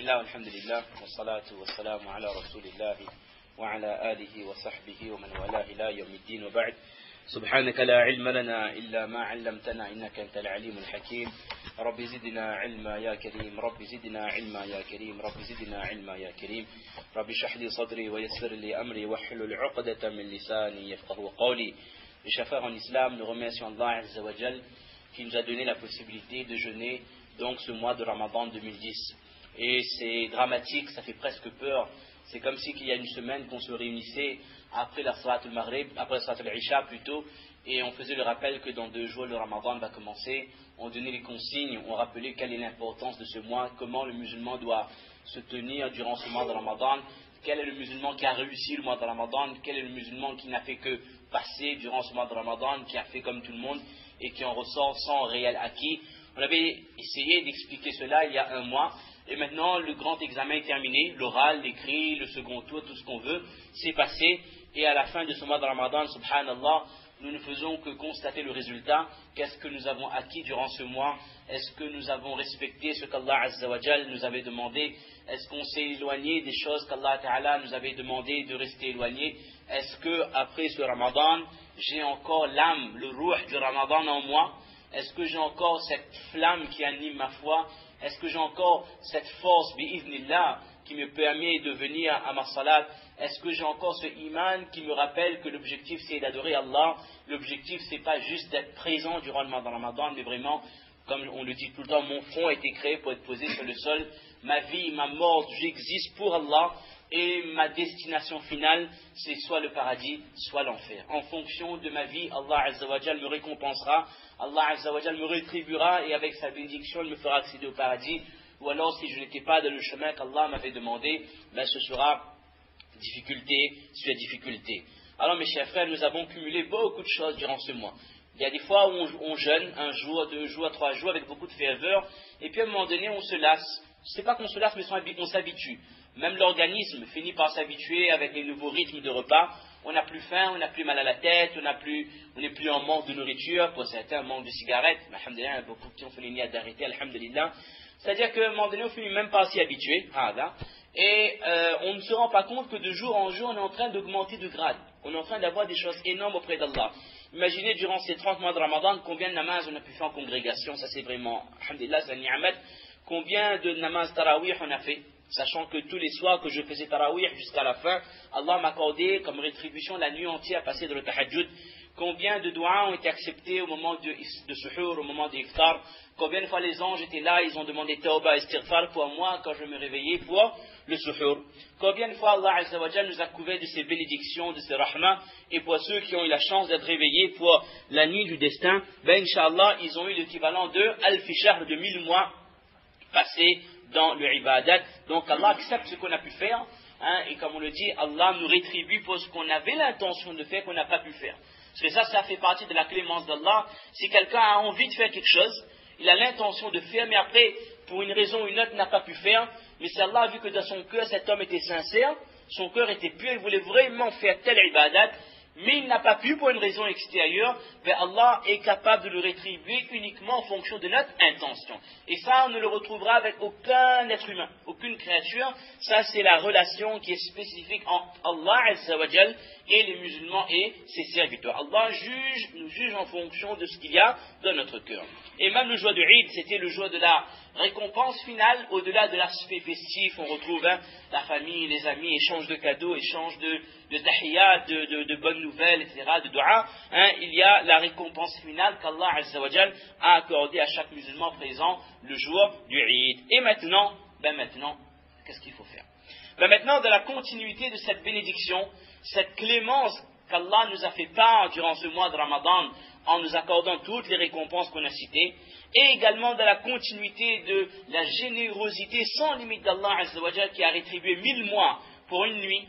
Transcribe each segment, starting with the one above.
Bismillah, alhamdulillah, wa salatu wa salamu ala rasulillahi wa ala alihi wa sahbihi wa man wala ila yawmiddin wa ba'd. Subhanaka la ilma lana illa ma 'allamtana innaka antal alimul hakim. Rabbi zidna ilma ya karim, Rabbi zidna ilma ya karim, Rabbi zidna ilma ya karim. Rabbi shrah li sadri wa yassir li amri wahlul 'uqdatan min lisani yafqahu qawli. Les chers frères en islam, nous remercions Allah Azza wa Jal qui nous a donné la possibilité de jeûner donc ce mois de Ramadan 2010. Et c'est dramatique, ça fait presque peur. C'est comme si qu'il y a une semaine qu'on se réunissait après la Salat al-Maghrib, après la Salat al-Isha plutôt, et on faisait le rappel que dans 2 jours le Ramadan va commencer. On donnait les consignes, on rappelait quelle est l'importance de ce mois, comment le musulman doit se tenir durant ce mois de Ramadan, quel est le musulman qui a réussi le mois de Ramadan, quel est le musulman qui n'a fait que passer durant ce mois de Ramadan, qui a fait comme tout le monde et qui en ressort sans réel acquis. On avait essayé d'expliquer cela il y a 1 mois, et maintenant le grand examen est terminé, l'oral, l'écrit, le second tour, tout ce qu'on veut, c'est passé, et à la fin de ce mois de Ramadan, subhanallah, nous ne faisons que constater le résultat. Qu'est-ce que nous avons acquis durant ce mois? Est-ce que nous avons respecté ce qu'Allah Azza wa Jal nous avait demandé? Est-ce qu'on s'est éloigné des choses qu'Allah Ta'ala nous avait demandé de rester éloigné? Est-ce que après ce Ramadan, j'ai encore l'âme, le ruh du Ramadan en moi? Est-ce que j'ai encore cette flamme qui anime ma foi? Est-ce que j'ai encore cette force, bi'idhnillah, qui me permet de venir à ma salat? Est-ce que j'ai encore ce iman qui me rappelle que l'objectif c'est d'adorer Allah? L'objectif c'est pas juste d'être présent durant le mois de Ramadan, mais vraiment, comme on le dit tout le temps, mon front a été créé pour être posé sur le sol. Ma vie, ma mort, j'existe pour Allah. Et ma destination finale, c'est soit le paradis, soit l'enfer. En fonction de ma vie, Allah Azza wa Jal me récompensera, Allah Azza wa Jal me rétribuera, et avec sa bénédiction, il me fera accéder au paradis. Ou alors, si je n'étais pas dans le chemin qu'Allah m'avait demandé, ben ce sera difficulté sur difficulté. Alors mes chers frères, nous avons cumulé beaucoup de choses durant ce mois. Il y a des fois où on jeûne 1 jour, 2 jours, 3 jours avec beaucoup de ferveur, et puis à un moment donné on se lasse. C'est pas qu'on se lasse, mais on s'habitue. Même l'organisme finit par s'habituer avec les nouveaux rythmes de repas. On n'a plus faim, on n'a plus mal à la tête, on n'est plus en manque de nourriture, pour certains manque de cigarettes. Alhamdulillah, il y a beaucoup qui ont fait les niats d'arrêter, alhamdulillah. C'est-à-dire qu'à un moment donné, on finit même par s'y habituer. Et on ne se rend pas compte que de jour en jour, on est en train d'augmenter de grade. On est en train d'avoir des choses énormes auprès d'Allah. Imaginez durant ces 30 mois de Ramadan, combien de namaz on a pu faire en congrégation. Ça c'est vraiment, alhamdulillah, c'est un ni'amat. Combien de namaz tarawih on a fait, sachant que tous les soirs que je faisais tarawih jusqu'à la fin, Allah m'accordait comme rétribution la nuit entière passée dans le tahajjud. Combien de doigts ont été acceptés au moment de suhour, au moment de iftar? Combien de fois les anges étaient là, ils ont demandé tawbah, istighfar pour moi quand je me réveillais pour le suhour? Combien de fois Allah Azza wa Jal nous a couvert de ses bénédictions, de ses rahmats? Et pour ceux qui ont eu la chance d'être réveillés pour la nuit du destin, ben Inch'Allah, ils ont eu l'équivalent de al-fishahr, de 1000 mois passés dans le ibadat. Donc Allah accepte ce qu'on a pu faire, et comme on le dit, Allah nous rétribue pour ce qu'on avait l'intention de faire, qu'on n'a pas pu faire. Parce que ça fait partie de la clémence d'Allah. Si quelqu'un a envie de faire quelque chose, il a l'intention de faire, mais après, pour une raison ou une autre, n'a pas pu faire, mais si Allah a vu que dans son cœur, cet homme était sincère, son cœur était pur, il voulait vraiment faire tel ibadat, mais il n'a pas pu pour une raison extérieure, mais Allah est capable de le rétribuer uniquement en fonction de notre intention. Et ça, on ne le retrouvera avec aucun être humain, aucune créature. Ça, c'est la relation qui est spécifique entre Allah Azza wa Jal et les musulmans et ses serviteurs. Allah nous juge en fonction de ce qu'il y a dans notre cœur. Et même le jour de Eid, c'était le jour de la récompense finale, au-delà de l'aspect festif. On retrouve la famille, les amis, échange de cadeaux, échange de tahiyyat, de bonnes nouvelles, etc., de dua. Il y a la récompense finale qu'Allah Azza wa Jal a accordée à chaque musulman présent le jour du Eid. Et maintenant, qu'est-ce qu'il faut faire? Maintenant, dans la continuité de cette bénédiction, cette clémence qu'Allah nous a fait part durant ce mois de Ramadan, en nous accordant toutes les récompenses qu'on a citées, et également dans la continuité de la générosité sans limite d'Allah Azza wa Jal qui a rétribué 1000 mois pour une nuit,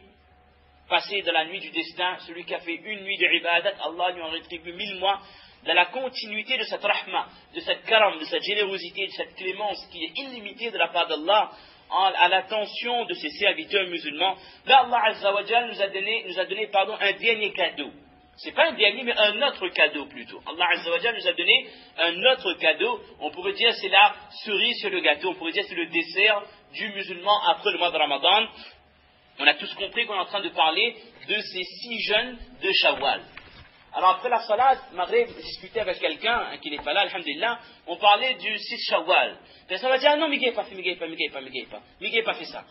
passée dans la nuit du destin. Celui qui a fait une nuit de ibadat, Allah lui en rétribue 1000 mois. Dans la continuité de cette rahma, de cette karam, de cette générosité, de cette clémence qui est illimitée de la part d'Allah, à l'attention de ses serviteurs musulmans, là Allah Azza wa Jal nous a donné un dernier cadeau. C'est pas un dernier, mais un autre cadeau plutôt. Allah Azza wa Jal nous a donné un autre cadeau. On pourrait dire c'est la cerise sur le gâteau. On pourrait dire c'est le dessert du musulman après le mois de Ramadan. On a tous compris qu'on est en train de parler de ces 6 jeûnes de Shawwal. Alors après la salat, Maghrib, discuter avec quelqu'un qui n'est pas là, alhamdulillah, on parlait du 6 Shawwal. Personne va dire, ah non, Miguel n'a pas fait, Miguel n'a pas fait ça.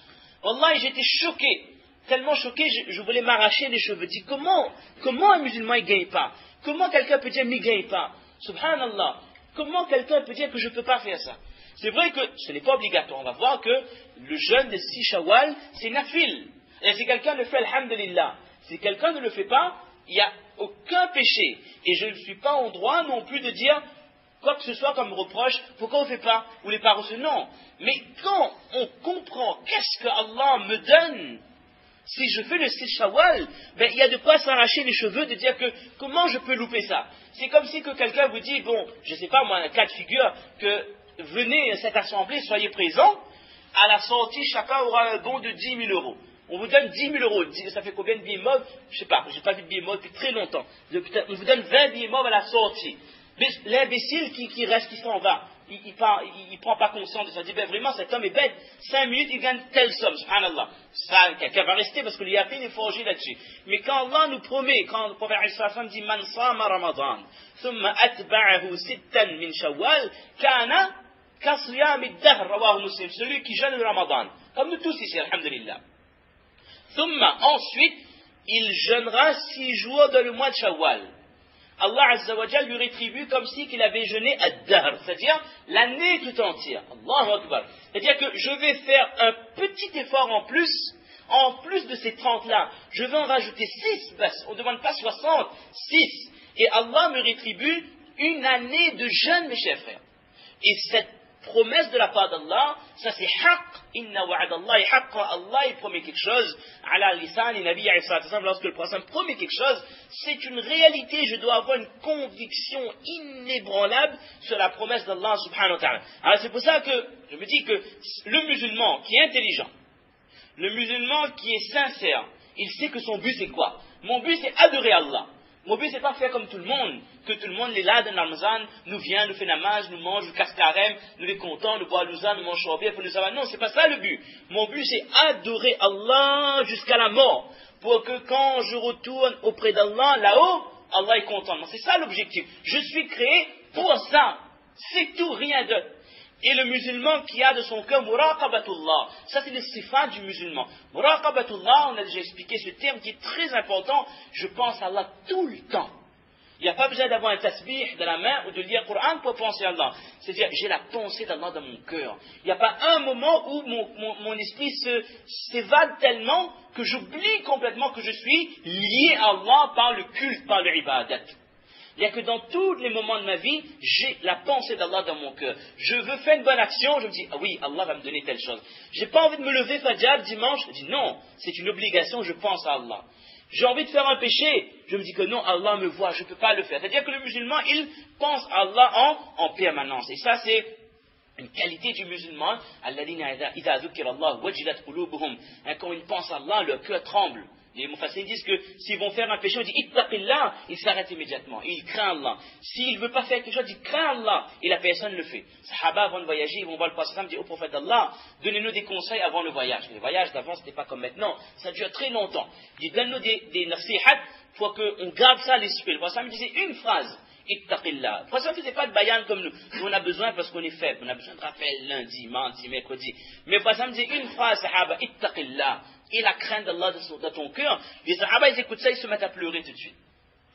Wallah, j'étais choqué, tellement choqué, je voulais m'arracher les cheveux. Je dis, comment un musulman ne gagne pas? Comment quelqu'un peut dire, ne gagne pas? Subhanallah, comment quelqu'un peut dire que je ne peux pas faire ça? C'est vrai que ce n'est pas obligatoire. On va voir que le jeûne de 6 Shawwal, c'est nafil. Et si quelqu'un le fait, alhamdulillah. Si quelqu'un ne le fait pas, il n'y a aucun péché. Et je ne suis pas en droit non plus de dire quoi que ce soit comme reproche, pourquoi on ne fait pas, ou les parents se non. Mais quand on comprend qu'est-ce que Allah me donne, si je fais le 6 Shawwal, ben, il y a de quoi s'arracher les cheveux de dire que comment je peux louper ça. C'est comme si que quelqu'un vous dit, bon, je ne sais pas moi, un cas de figure, que venez à cette assemblée, soyez présents, à la sortie, chacun aura un don de 10 000 euros. On vous donne 10 000 euros. Ça fait combien de billets mauves? Je ne sais pas, je n'ai pas vu de billets mauves depuis très longtemps. On vous donne 20 billets mauves à la sortie. Mais l'imbécile qui reste, qui s'en va, il ne prend pas conscience de ça. Il dit, ben vraiment, cet homme est bête. 5 minutes, il gagne telle somme, subhanallah. Ça, quelqu'un va rester parce qu'il y a peine est forgé là-dessus. Mais quand Allah nous promet, quand le prophète sallallahu dit, man sama ramadan, thumma atba'ahu sittan min shawwal, kana kasiyam ad-dahr, rawahu Muslim, celui qui jeûne le ramadan. Comme nous tous ici, alhamdulillah. Thumma, ensuite, il jeûnera 6 jours dans le mois de Shawwal. Allah Azza wa Jal lui rétribue comme si qu'il avait jeûné ad-dahr, c'est-à-dire l'année tout entière. Allahu Akbar. C'est-à-dire que je vais faire un petit effort en plus de ces 30-là. Je vais en rajouter 6, on ne demande pas 60, 6. Et Allah me rétribue une année de jeûne, mes chers frères. Et cette promesse de la part d'Allah, ça c'est haqq, inna wa'adallahi haqq, Allah il promet quelque chose, ala lisan et nabi lorsque le prophète promet quelque chose, c'est une réalité, je dois avoir une conviction inébranlable sur la promesse d'Allah subhanahu wa ta'ala. Alors c'est pour ça que je me dis que le musulman qui est intelligent, le musulman qui est sincère, il sait que son but c'est quoi? Mon but c'est adorer Allah. Mon but, c'est pas faire comme tout le monde, que tout le monde est là dans la Ramazan, nous vient, nous fait namaz, nous mange, nous casse carême, nous est content, nous boit l'ouza, nous mange chorbi, il faut nous savoir. Non, c'est pas ça le but. Mon but, c'est adorer Allah jusqu'à la mort, pour que quand je retourne auprès d'Allah, là-haut, Allah est content. C'est ça l'objectif. Je suis créé pour ça. C'est tout, rien d'autre. Et le musulman qui a de son cœur muraqabatullah, ça c'est le sifat du musulman. Muraqabatullah, on a déjà expliqué ce terme qui est très important, je pense à Allah tout le temps. Il n'y a pas besoin d'avoir un tasbih dans la main ou de lire le Coran pour penser à Allah. C'est-à-dire, j'ai la pensée d'Allah dans mon cœur. Il n'y a pas un moment où mon esprit s'évade tellement que j'oublie complètement que je suis lié à Allah par le culte, par le ibadat. Il n'y a que dans tous les moments de ma vie, j'ai la pensée d'Allah dans mon cœur. Je veux faire une bonne action, je me dis, ah oui, Allah va me donner telle chose. Je n'ai pas envie de me lever Fajr dimanche, je dis non, c'est une obligation, je pense à Allah. J'ai envie de faire un péché, je me dis que non, Allah me voit, je ne peux pas le faire. C'est-à-dire que le musulman, il pense à Allah en permanence. Et ça, c'est une qualité du musulman. Quand ils pensent à Allah, leur cœur tremble. Les mufassirs disent que s'ils vont faire un péché, on dit ittaqillah, ils s'arrêtent immédiatement. Ils craignent Allah. S'il ne veut pas faire quelque chose, il craint Allah. Et la personne le fait. Sahaba, avant de voyager, ils vont voir le prophète, dire au prophète d'Allah, donnez-nous des conseils avant le voyage. Les voyages d'avant, ce n'était pas comme maintenant. Ça dure très longtemps. Il dit, donne-nous des nasihat pour qu'on garde ça à l'esprit. Le prophète me disait une phrase. Ittaqillah. Le prophète ne faisait pas de bayan comme nous. Nous, on a besoin parce qu'on est faible. On a besoin de rappel lundi, mardi, mercredi. Mais le prophète me disait une phrase, sahaba, ittaqillah. Et la crainte d'Allah dans ton cœur, les Sahaba, ils écoutent ça, ils se mettent à pleurer tout de suite.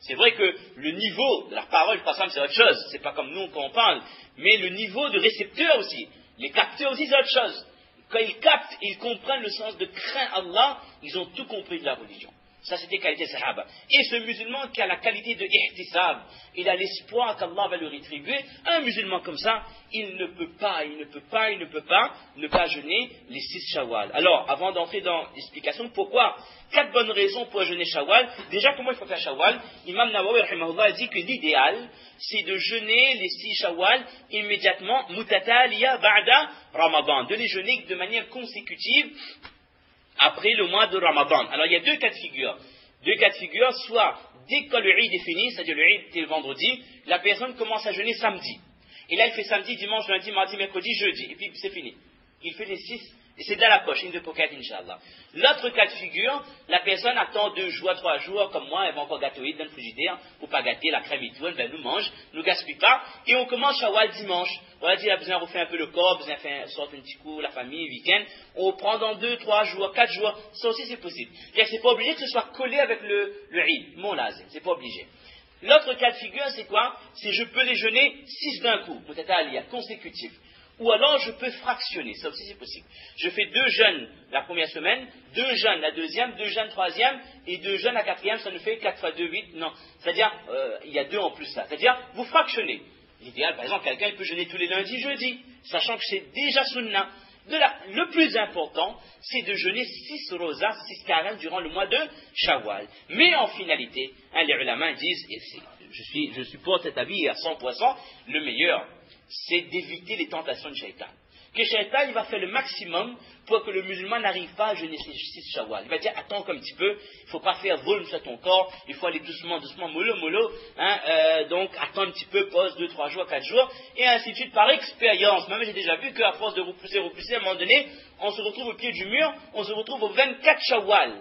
C'est vrai que le niveau de la parole, par exemple, c'est autre chose. C'est pas comme nous quand on parle. Mais le niveau de récepteur aussi, les capteurs aussi, c'est autre chose. Quand ils captent, ils comprennent le sens de craindre Allah, ils ont tout compris de la religion. Ça, c'était qualité Sahaba. Et ce musulman qui a la qualité de ihtisab, il a l'espoir qu'Allah va le rétribuer. Un musulman comme ça, il ne peut pas ne pas jeûner les 6 Shawwal. Alors, avant d'entrer dans l'explication, pourquoi 4 bonnes raisons pour jeûner Shawwal. Déjà, comment il faut faire Shawwal? Imam Nawawi rahimahullah dit que l'idéal, c'est de jeûner les 6 Shawwal immédiatement, mutataliya ba'da Ramadan, de les jeûner de manière consécutive après le mois de Ramadan. Alors il y a 2 cas de figure. 2 cas de figure, soit dès que le Eid est fini, c'est-à-dire le Eid était le vendredi, la personne commence à jeûner samedi. Et là il fait samedi, dimanche, lundi, mardi, mercredi, jeudi. Et puis c'est fini. Il fait les 6 Et c'est dans la poche, in the pocket, Inch'Allah. L'autre cas de figure, la personne attend 2 jours, 3 jours, comme moi, elle va encore gâteau dans le frigidaire, ou pas gâter, la crème et tout, ben nous mange, nous gaspille pas, et on commence Shawwal dimanche. On va dire, il a besoin de refaire un peu le corps, besoin de faire sortir un petit coup, la famille, week-end. On prend dans 2, 3 jours, 4 jours, ça aussi c'est possible. C'est pas obligé que ce soit collé avec le Eid, mon lazim, c'est pas obligé. L'autre cas de figure, c'est quoi? C'est je peux les jeûner 6 d'un coup, peut-être à consécutif. Ou alors je peux fractionner, ça aussi c'est possible. Je fais 2 jeûnes la première semaine, 2 jeûnes la deuxième, 2 jeûnes troisième, et 2 jeûnes la quatrième, ça nous fait 4 fois 2, 8, non. C'est-à-dire, il y a 2 en plus là. C'est-à-dire, vous fractionnez. L'idéal, par exemple, quelqu'un peut jeûner tous les lundis, jeudis, sachant que c'est déjà sunnah. Le plus important, c'est de jeûner 6 rosas, 6 carêmes durant le mois de Shawwal. Mais en finalité, les ulama disent, et je supporte cet avis à 100%, le meilleur, c'est d'éviter les tentations de shaitan. Que shaitan, il va faire le maximum pour que le musulman n'arrive pas à jeûner 6 Shawwal. Il va dire, attends un petit peu, il ne faut pas faire volume sur ton corps, il faut aller doucement, doucement, mollo, donc attends un petit peu, pause 2, 3 jours, 4 jours, et ainsi de suite, par expérience. Même j'ai déjà vu qu'à force de repousser, à un moment donné, on se retrouve au pied du mur, on se retrouve au 24 Shawwal.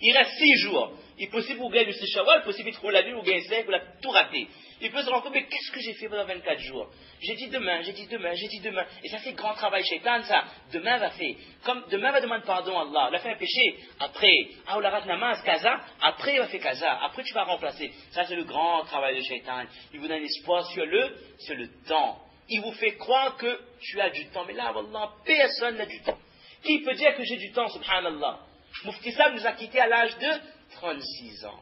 Il reste 6 jours. Il est possible vous gagner le 6 Shawwal, possible trouver la nuit, vous gagnez 5, vous l'avez tout raté. Il peut se rendre compte, mais qu'est-ce que j'ai fait pendant 24 jours? J'ai dit demain. Et ça c'est grand travail shaitan, ça. Demain va faire. Comme demain va demander pardon à Allah. Il a fait un péché. Après, Aoularat Namaz, Kaza. Après, il va faire Kaza. Après, tu vas remplacer. Ça c'est le grand travail de shaitan. Il vous donne espoir sur le temps. Il vous fait croire que tu as du temps. Mais là, Wallah, personne n'a du temps. Qui peut dire que j'ai du temps, subhanallah? Mufti Sab nous a quittés à l'âge de 36 ans.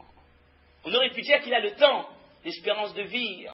On aurait pu dire qu'il a le temps, l'espérance de vie